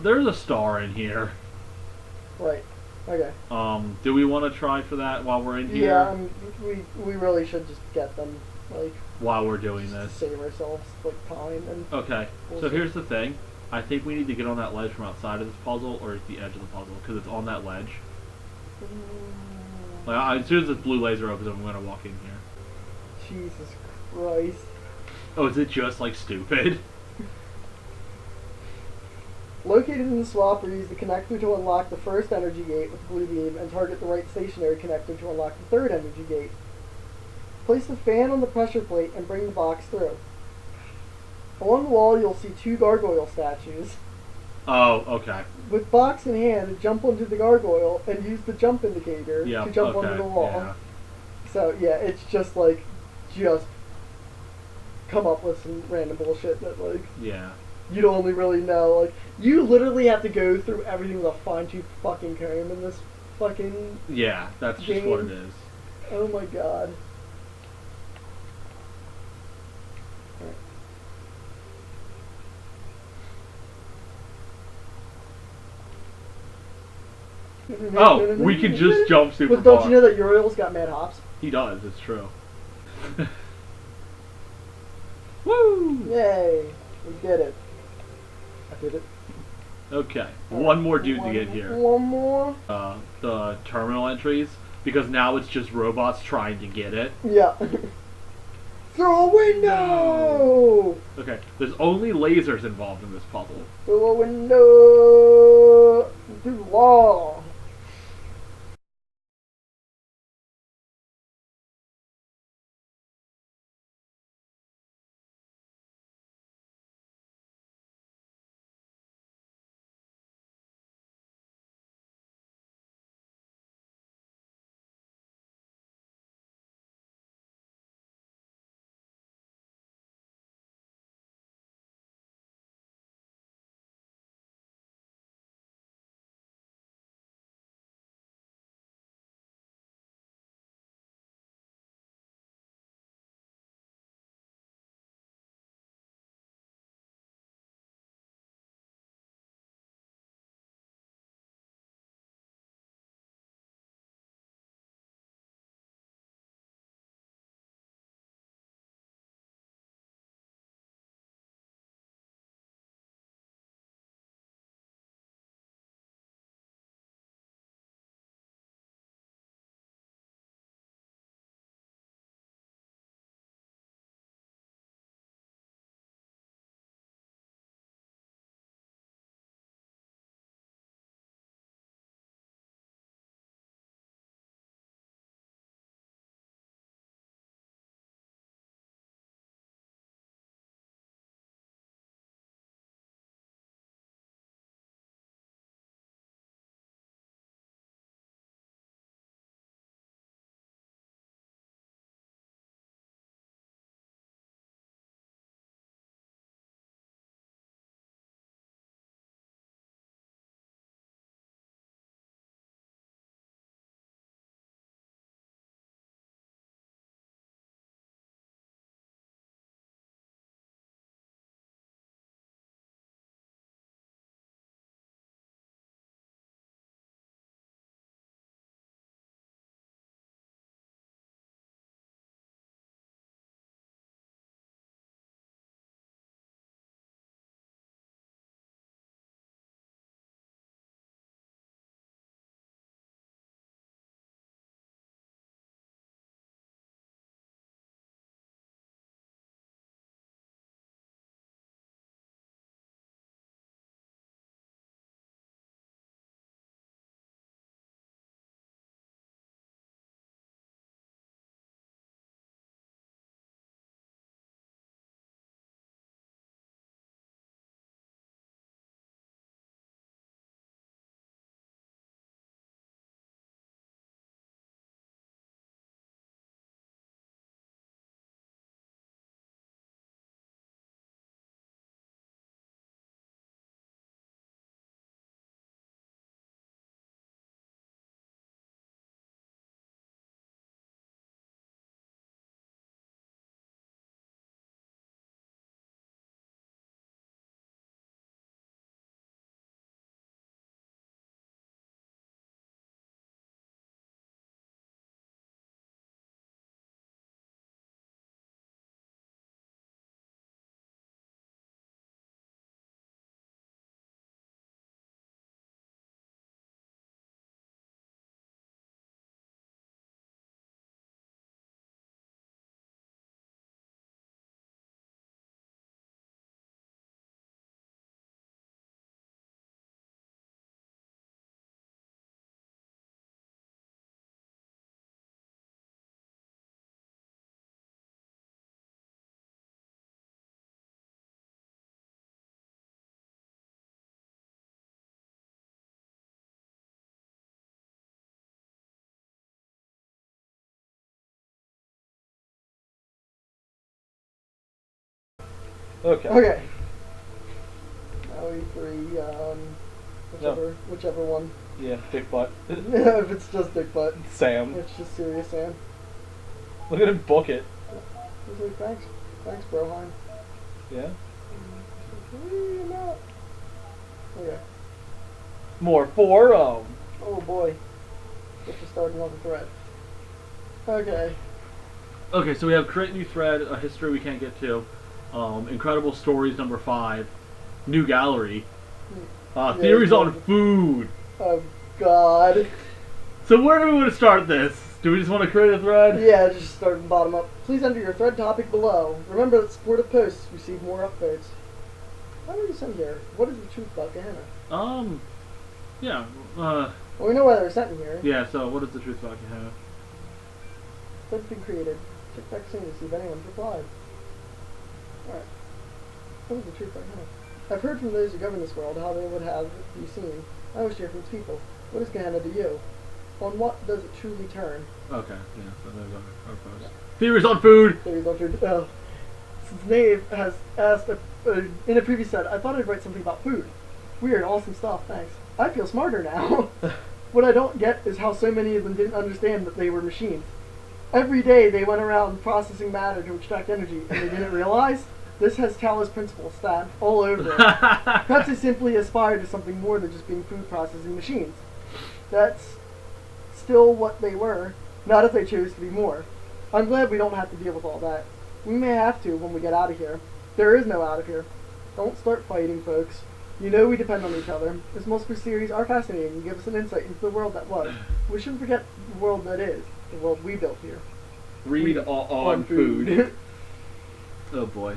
there's a star in here. Right. Okay. Do we want to try for that while we're in here? Yeah, we really should just get them, like, while we're doing just to this. save ourselves, like, time. And Okay, we'll so see. here's the thing. I think we need to get on that ledge from outside of this puzzle, or at the edge of the puzzle, because it's on that ledge. Like, as soon as this blue laser opens, I'm gonna walk in here. Jesus Christ. Oh, is it just like stupid? Located in the swapper, use the connector to unlock the first energy gate with the blue beam and target the right stationary connector to unlock the third energy gate. Place the fan on the pressure plate and bring the box through. Along the wall, you'll see 2 gargoyle statues. Oh, okay. With box in hand, jump onto the gargoyle and use the jump indicator to jump onto the wall. Yeah. So, yeah, it's just like, just come up with some random bullshit that, like, Yeah. you don't only really know. Like, you literally have to go through everything with a fine-tooth fucking comb in this fucking Yeah, that's just game. what it is. Oh my god. Oh, we can just jump super But don't far. you know that Uriel's got mad hops? He does, it's true. Woo! Yay. We did it. I did it. Okay, one more dude to get here. One more? The terminal entries, because now it's just robots trying to get it. Yeah. Through a window! Okay, there's only lasers involved in this puzzle. Through a window! Through the wall! Okay. Okay. Now E3, whichever one. Yeah, dick butt. If it's just Dick Butt. Sam. It's just serious Sam. Look at him book it. He's like, thanks, Broheim. Yeah. Okay. More forum. Oh boy. Get to start another thread. Okay. Okay, so we have create new thread, a history we can't get to, incredible stories number 5, new gallery, theories on food. Oh god. So where do we want to start this? Do we just want to create a thread? Yeah, just start from bottom up. Please enter your thread topic below. Remember that supportive posts receive more upvotes. How do you send here? What is the truth about Gehenna? Yeah, Well, we know why they were sent in here. yeah, so what is the truth about Gehenna? Thread's been created. Check back soon to see if anyone's replied. Alright. What is the truth about Gehenna? I've heard from those who govern this world how they would have you seen. I wish to hear from its people. What is Gehenna to you? On what does it truly turn? Okay, yeah, so there's our post. Yeah. Theories on food! Theories on food. Since Nave has asked in a previous set, I thought I'd write something about food. Weird, awesome stuff, thanks. I feel smarter now. What I don't get is how so many of them didn't understand that they were machines. Every day they went around processing matter to extract energy, and they didn't realize this has Taoist principles stamped all over it. Perhaps they simply aspired to something more than just being food processing machines. That's still what they were, not if they chose to be more. I'm glad we don't have to deal with all that. We may have to when we get out of here. There is no out of here. Don't start fighting, folks. You know we depend on each other. This multiple series are fascinating and give us an insight into the world that was. We shouldn't forget the world that is, the world we built here. Read on food. Oh boy.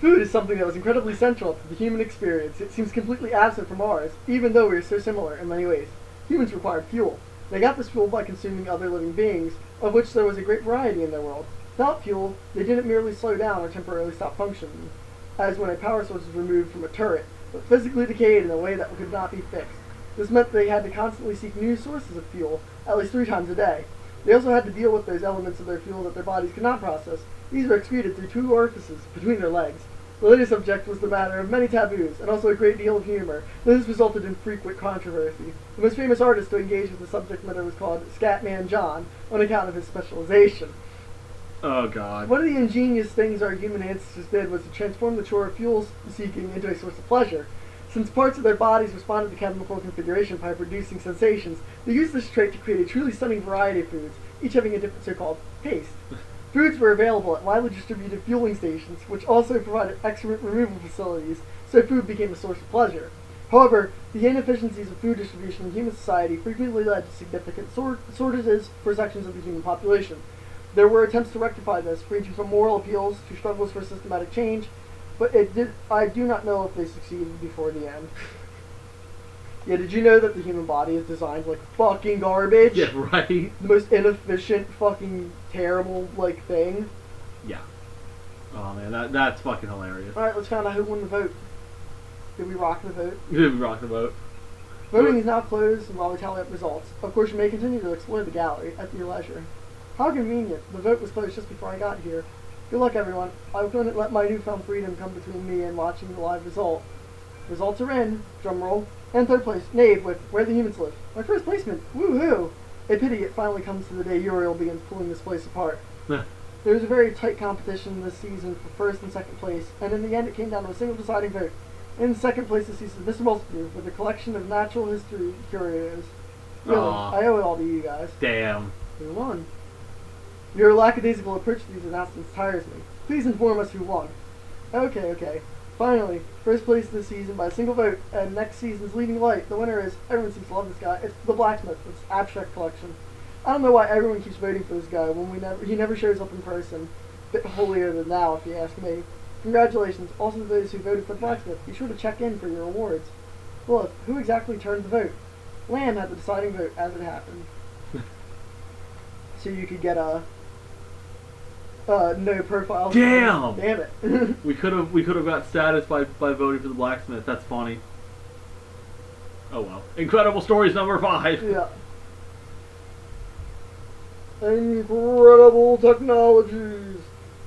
Food is something that was incredibly central to the human experience. It seems completely absent from ours, even though we are so similar in many ways. Humans required fuel. They got this fuel by consuming other living beings, of which there was a great variety in their world. Without fuel, they didn't merely slow down or temporarily stop functioning, as when a power source was removed from a turret, but physically decayed in a way that could not be fixed. This meant they had to constantly seek new sources of fuel, at least 3 times a day. They also had to deal with those elements of their fuel that their bodies could not process. These were excreted through 2 orifices between their legs. The later subject was the matter of many taboos, and also a great deal of humor. This resulted in frequent controversy. The most famous artist to engage with the subject matter was called Scatman John, on account of his specialization. Oh god. One of the ingenious things our human ancestors did was to transform the chore of fuel seeking into a source of pleasure. Since parts of their bodies responded to chemical configuration by producing sensations, they used this trait to create a truly stunning variety of foods, each having a different so-called taste. Foods were available at widely distributed fueling stations, which also provided excrement removal facilities, so food became a source of pleasure. However, the inefficiencies of food distribution in human society frequently led to significant shortages for sections of the human population. There were attempts to rectify this, ranging from moral appeals to struggles for systematic change, but I do not know if they succeeded before the end. Yeah, did you know that the human body is designed like fucking garbage? Yeah, right? The most inefficient, fucking terrible, thing. Yeah. Oh man, that's fucking hilarious. Alright, let's find out who won the vote. Did we rock the vote? Did we rock the boat? Voting is now closed, and while we tally up results, of course you may continue to explore the gallery at your leisure. How convenient. The vote was closed just before I got here. Good luck, everyone. I couldn't let my newfound freedom come between me and watching the live result. Results are in. Drum roll. And 3rd place, Nave with Where the Humans Live. My first placement. Woohoo! A pity it finally comes to the day Uriel begins pulling this place apart. There was a very tight competition this season for 1st and 2nd place, and in the end it came down to a single deciding vote. In 2nd place this season, Mr. Multitude with a collection of natural history curios. Really, I owe it all to you guys. Damn. Who won? Your lackadaisical approach to these announcements tires me. Please inform us who won. Okay. Finally, 1st place this season by a single vote, and next season's leading light. The winner is, everyone seems to love this guy, it's the Blacksmith, it's abstract collection. I don't know why everyone keeps voting for this guy when he never shows up in person. Bit holier than thou, if you ask me. Congratulations, also to those who voted for the Blacksmith. Be sure to check in for your awards. Look, who exactly turned the vote? Lamb had the deciding vote as it happened. So you could get a no profile. Damn it. we could have got status by voting for the Blacksmith. That's funny. Oh well. Incredible Stories number 5. Yeah. Incredible Technologies,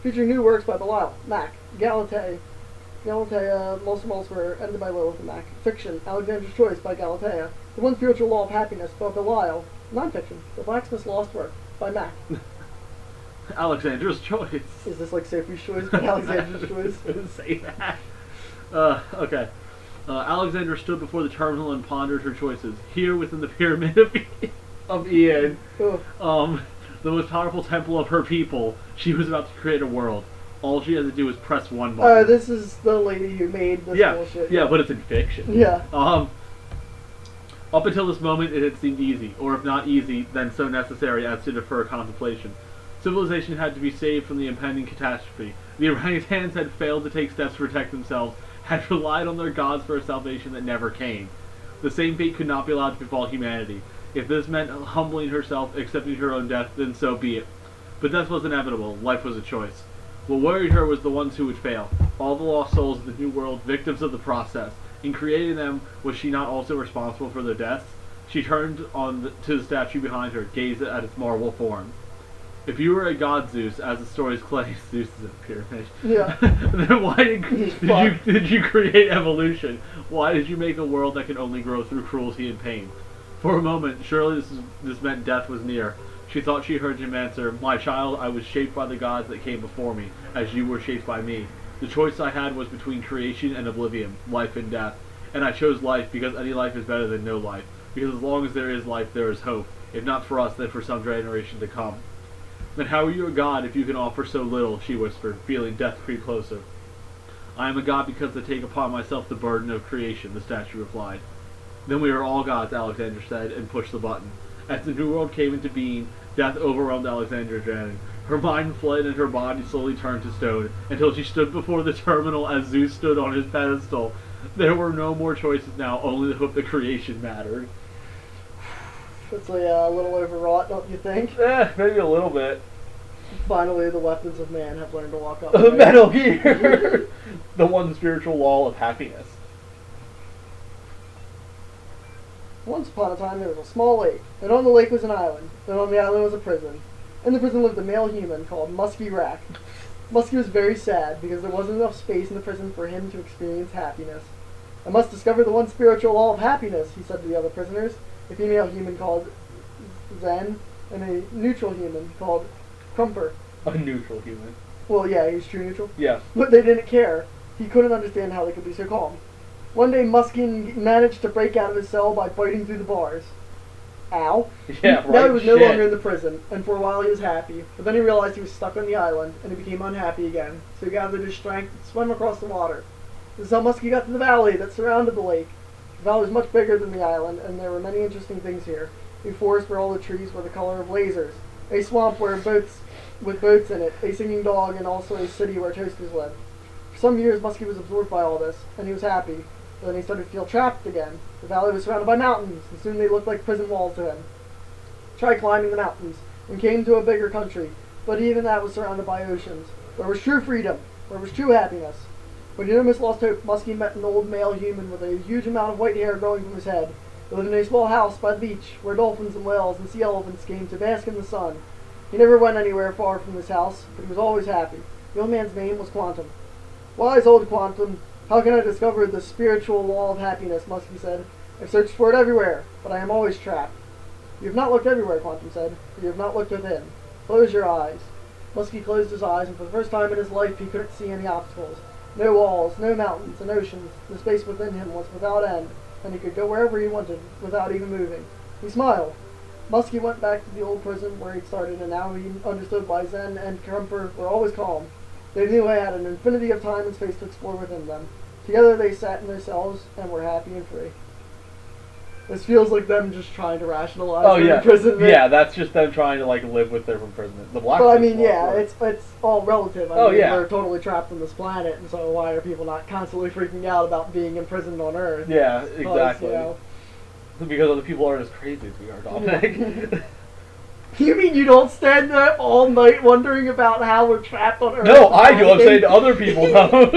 featuring new works by Belial, Mac, Galate, Galatea, most of elsewhere, edited by Lilith and Mac. Fiction, Alexander's Choice by Galatea. The One Spiritual Law of Happiness by Belial. Non-fiction, The Blacksmith's Lost Work by Mac. Alexander's Choice. Is this like Sophie's Choice by Alexander's Choice? Didn't say that. Okay. Alexander stood before the terminal and pondered her choices. Here, within the pyramid of Ian, Oh. the most powerful temple of her people, she was about to create a world. All she had to do was press one button. This is the lady who made this bullshit. Yeah, but it's in fiction. Yeah. Up until this moment, it had seemed easy, or if not easy, then so necessary as to defer contemplation. Civilization had to be saved from the impending catastrophe. The orangutans had failed to take steps to protect themselves, had relied on their gods for a salvation that never came. The same fate could not be allowed to befall humanity. If this meant humbling herself, accepting her own death, then so be it. But death was inevitable. Life was a choice. What worried her was the ones who would fail. All the lost souls of the New World, victims of the process. In creating them, was she not also responsible for their deaths? She turned to the statue behind her, gazed at its marble form. If you were a god, Zeus, as the stories claim, Zeus is a pyramid. Yeah. Then why did you create evolution? Why did you make a world that can only grow through cruelty and pain? For a moment, surely this meant death was near. She thought she heard him answer, "My child, I was shaped by the gods that came before me, as you were shaped by me. The choice I had was between creation and oblivion, life and death. And I chose life because any life is better than no life. Because as long as there is life, there is hope. If not for us, then for some generation to come." "Then how are you a god if you can offer so little?" she whispered, feeling death creep closer. "I am a god because I take upon myself the burden of creation," the statue replied. "Then we are all gods," Alexander said, and pushed the button. As the New World came into being, death overwhelmed Alexander Janin. Her mind fled and her body slowly turned to stone, until she stood before the terminal as Zeus stood on his pedestal. There were no more choices now, only the hope that creation mattered. It's a little overwrought, don't you think? Maybe a little bit. Finally, the weapons of man have learned to walk up. Metal Gear! The One Spiritual Law of Happiness. Once upon a time, there was a small lake, and on the lake was an island, and on the island was a prison. In the prison lived a male human called Muskie Rack. Muskie was very sad because there wasn't enough space in the prison for him to experience happiness. "I must discover the one spiritual law of happiness," he said to the other prisoners, a female human called Zen, and a neutral human called Crumper. A neutral human. Well, yeah, he's true neutral. Yes. But they didn't care. He couldn't understand how they could be so calm. One day, Muskie managed to break out of his cell by biting through the bars. Ow. Yeah, right. Now he was no shit. longer in the prison, and for a while he was happy. But then he realized he was stuck on the island, and he became unhappy again. So he gathered his strength and swam across the water. This is how Muskie got to the valley that surrounded the lake. The valley was much bigger than the island, and there were many interesting things here. A forest where all the trees were the color of lasers. A swamp where with boats in it. A singing dog, and also a city where toasters lived. For some years, Muskie was absorbed by all this, and he was happy. But then he started to feel trapped again. The valley was surrounded by mountains, and soon they looked like prison walls to him. He tried climbing the mountains, and came to a bigger country, but even that was surrounded by oceans. Where was true freedom? Where was true happiness? When he almost lost hope, Muskie met an old male human with a huge amount of white hair growing from his head. He lived in a small house by the beach, where dolphins and whales and sea elephants came to bask in the sun. He never went anywhere far from this house, but he was always happy. The old man's name was Quantum. "Wise old Quantum, how can I discover the spiritual law of happiness?" Muskie said. "I've searched for it everywhere, but I am always trapped." "You have not looked everywhere," Quantum said, "for you have not looked within. Close your eyes." Muskie closed his eyes, and for the first time in his life he couldn't see any obstacles. No walls, no mountains and oceans. The space within him was without end, and he could go wherever he wanted without even moving. He smiled. Muskie went back to the old prison where he'd started, and now he understood why Zen and Crumper were always calm. They knew they had an infinity of time and space to explore within them. Together they sat in their cells and were happy and free. This feels like them just trying to rationalize their imprisonment. Yeah, that's just them trying to live with their imprisonment. The black. Well, I mean, yeah, it's all relative. I mean, yeah. we're totally trapped on this planet, and so why are people not constantly freaking out about being imprisoned on Earth? Yeah, exactly. You know, because other people aren't as crazy as we are, Dominic. You mean you don't stand there all night wondering about how we're trapped on Earth? No, I do. I'm saying other people don't.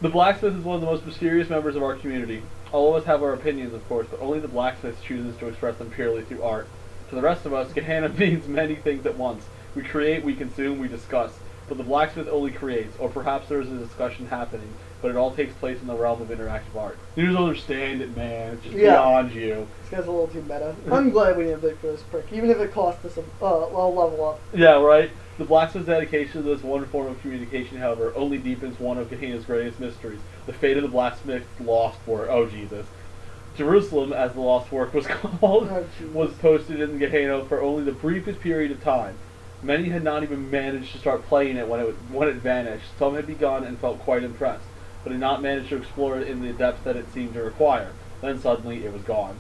The blacksmith is one of the most mysterious members of our community. All of us have our opinions, of course, but only the blacksmith chooses to express them purely through art. To the rest of us, Gehenna means many things at once. We create, we consume, we discuss. but the blacksmith only creates, or perhaps there is a discussion happening, but it all takes place in the realm of interactive art. You just understand it, man. It's just beyond you. This guy's a little too meta. I'm glad we didn't vote for this prick, even if it cost us a level up. Yeah, right? The blacksmith's dedication to this one form of communication, however, only deepens one of Gehenna's greatest mysteries, the fate of the blacksmith's lost work. Oh, Jesus. Jerusalem, as the lost work was called, was posted in Gehenna for only the briefest period of time. Many had not even managed to start playing it when it vanished. Some had begun and felt quite impressed, but had not managed to explore it in the depth that it seemed to require. Then suddenly it was gone.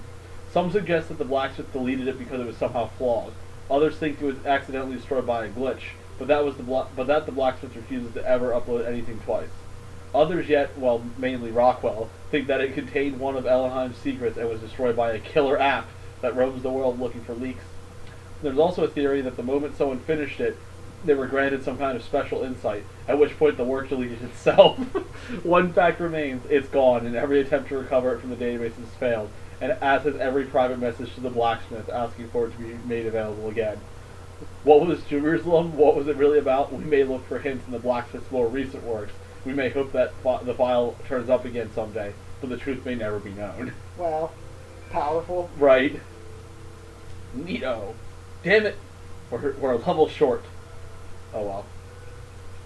Some suggest that the blacksmith deleted it because it was somehow flawed. Others think it was accidentally destroyed by a glitch, but that the blacksmith refuses to ever upload anything twice. Others yet, well, mainly Rockwell, think that it contained one of Elenheim's secrets and was destroyed by a killer app that roams the world looking for leaks. There's also a theory that the moment someone finished it, they were granted some kind of special insight, at which point the work deleted itself. One fact remains, it's gone, and every attempt to recover it from the database has failed, and as has every private message to the blacksmith asking for it to be made available again. What was Jerusalem? What was it really about? We may look for hints in the blacksmith's more recent works. We may hope that the file turns up again someday, but the truth may never be known. Wow. Powerful. Right. Neato. Damn it. We're a level short. Oh well.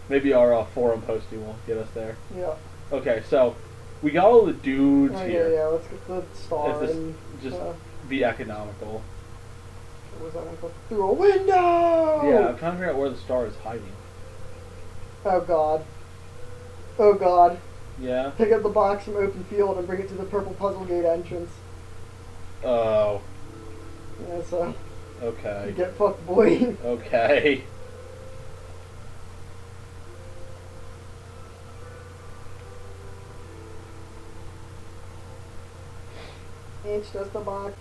Maybe our forum posting will get us there. Yeah. Okay, so we got all the dudes here. Yeah, let's get the star and just be economical. What was that one called? Through a window! Yeah, I'm trying to figure out where the star is hiding. Oh god. Oh god. Yeah? Pick up the box from open field and bring it to the purple puzzle gate entrance. Oh. Yeah, so... Okay. Get fucked, boy. Okay. It's just a box.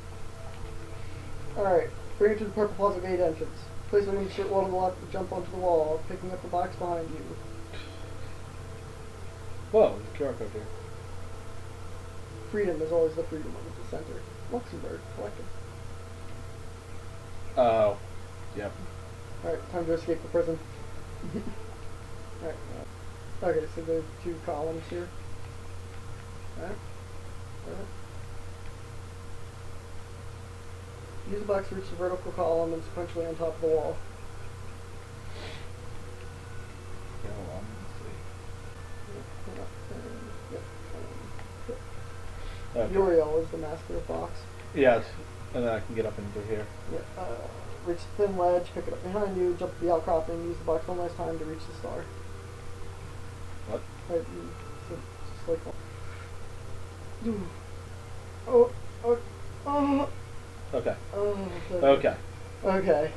Alright, bring it to the purple puzzle gate entrance. Place it in the short wall to the left and jump onto the wall, picking up the box behind you. Whoa, there's a QR code here. Freedom is always the freedom of the center. Luxembourg, collected. Oh. Yep. Alright, time to escape the prison. Alright. Okay, so there's two columns here. Alright. Use the box to reach the vertical column and sequentially on top of the wall. Yeah, hold on. Let's see. Okay. Uriel is the master of box. Yes, and then I can get up into here. Yeah, reach the thin ledge, pick it up behind you, jump the outcropping, use the box one last time to reach the star. What? Right, so just like oh, oh, oh. Okay. Oh, Okay. Okay.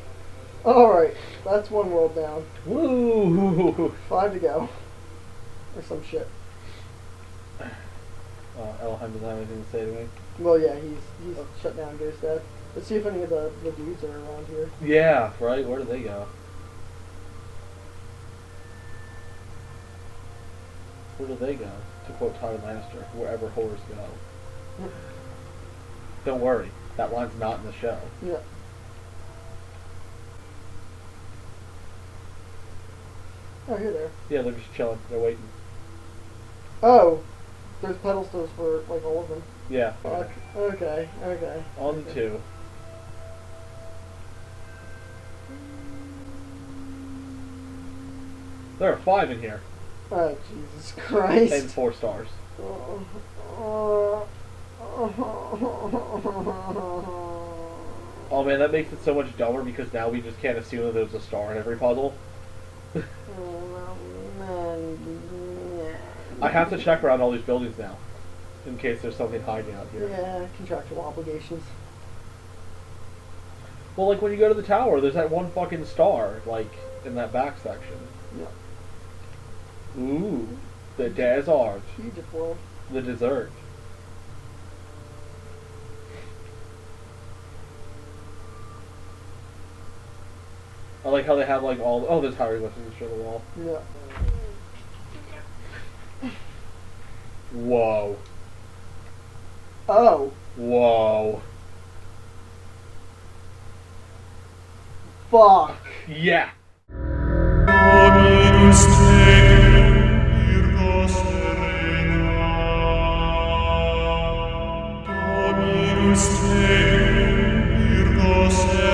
Alright, that's one world down. Woo! 5 to go. Or some shit. Elheim doesn't have anything to say to me. Well, yeah, he's shut down Ghost Dad. Let's see if any of the dudes are around here. Yeah, right? Where do they go? Where do they go? To quote Tyler Lannister, wherever whores go. Don't worry, that line's not in the show. Yeah. Oh, you're there. Yeah, they're just chilling. They're waiting. Oh! There's pedestals for, like, all of them. Yeah. Fuck. Okay, okay. On the 2. There are 5 in here. Oh, Jesus Christ. And 4 stars. Oh man, that makes it so much dumber because now we just can't assume that there's a star in every puzzle. I have to check around all these buildings now, in case there's something hiding out here. Yeah, contractual obligations. Well, like when you go to the tower, there's that one fucking star, like, in that back section. Yeah. Ooh, the desert. Egypt world. The dessert. I like how they have like all. Oh, there's hieroglyphs to show the wall. Yeah. Whoa. Oh. Whoa. Fuck. Yeah. Dominus tecum, Virgo serena.